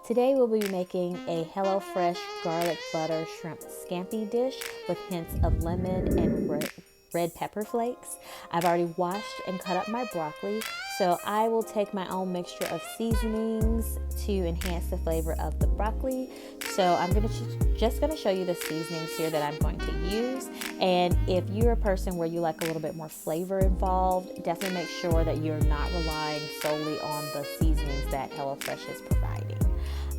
Today we'll be making a HelloFresh garlic butter shrimp scampi dish with hints of lemon and red pepper flakes. I've already washed and cut up my broccoli, so I will take my own mixture of seasonings to enhance the flavor of the broccoli. So I'm just going to show you the seasonings here that I'm going to use. And if you're a person where you like a little bit more flavor involved, definitely make sure that you're not relying solely on the seasonings that HelloFresh is providing.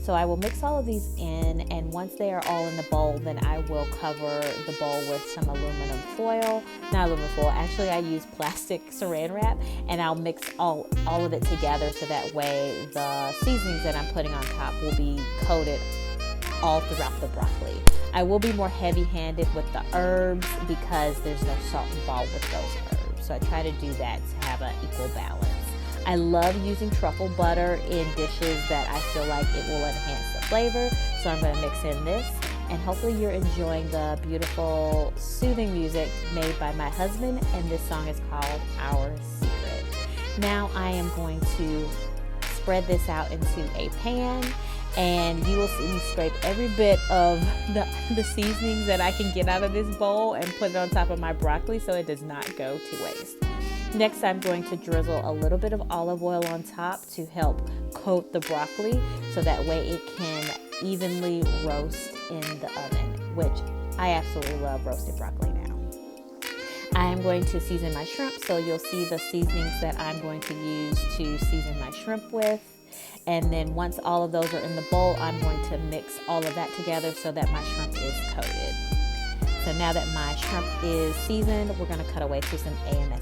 So I will mix all of these in, and once they are all in the bowl, then I will cover the bowl with some aluminum foil. Not aluminum foil, actually I use plastic saran wrap, and I'll mix all of it together so that way the seasonings that I'm putting on top will be coated all throughout the broccoli. I will be more heavy-handed with the herbs because there's no salt involved with those herbs. So I try to do that to have an equal balance. I love using truffle butter in dishes that I feel like it will enhance the flavor. So I'm going to mix in this, and hopefully you're enjoying the beautiful soothing music made by my husband, and this song is called Our Secret. Now I am going to spread this out into a pan, and you will see me scrape every bit of the seasonings that I can get out of this bowl and put it on top of my broccoli so it does not go to waste. Next, I'm going to drizzle a little bit of olive oil on top to help coat the broccoli so that way it can evenly roast in the oven, which I absolutely love roasted broccoli now. I am going to season my shrimp, so you'll see the seasonings that I'm going to use to season my shrimp with. And then once all of those are in the bowl, I'm going to mix all of that together so that my shrimp is coated. So now that my shrimp is seasoned, we're going to cut away to some AMSR.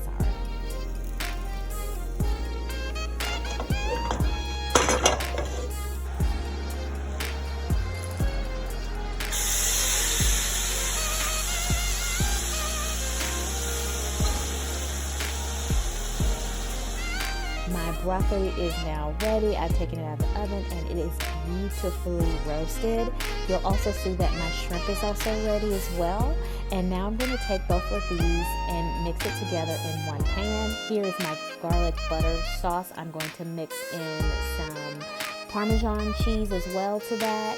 My broccoli is now ready. I've taken it out of the oven and it is beautifully roasted. You'll also see that my shrimp is also ready as well. And now I'm going to take both of these and mix it together in one pan. Here is my garlic butter sauce. I'm going to mix in some Parmesan cheese as well to that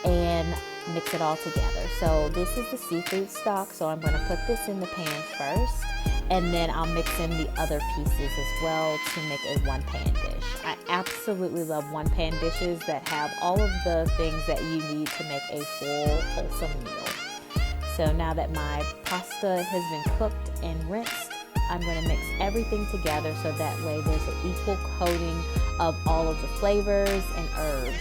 and mix it all together. So this is the seafood stock, so I'm going to put this in the pan first, and then I'll mix in the other pieces as well to make a one-pan dish. I absolutely love one-pan dishes that have all of the things that you need to make a full, wholesome meal. So now that my pasta has been cooked and rinsed, I'm going to mix everything together so that way there's an equal coating of all of the flavors and herbs.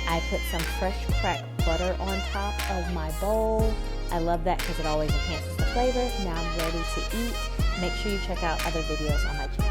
I put some fresh cracked butter on top of my bowl. I love that because it always enhances the flavor. Now I'm ready to eat. Make sure you check out other videos on my channel.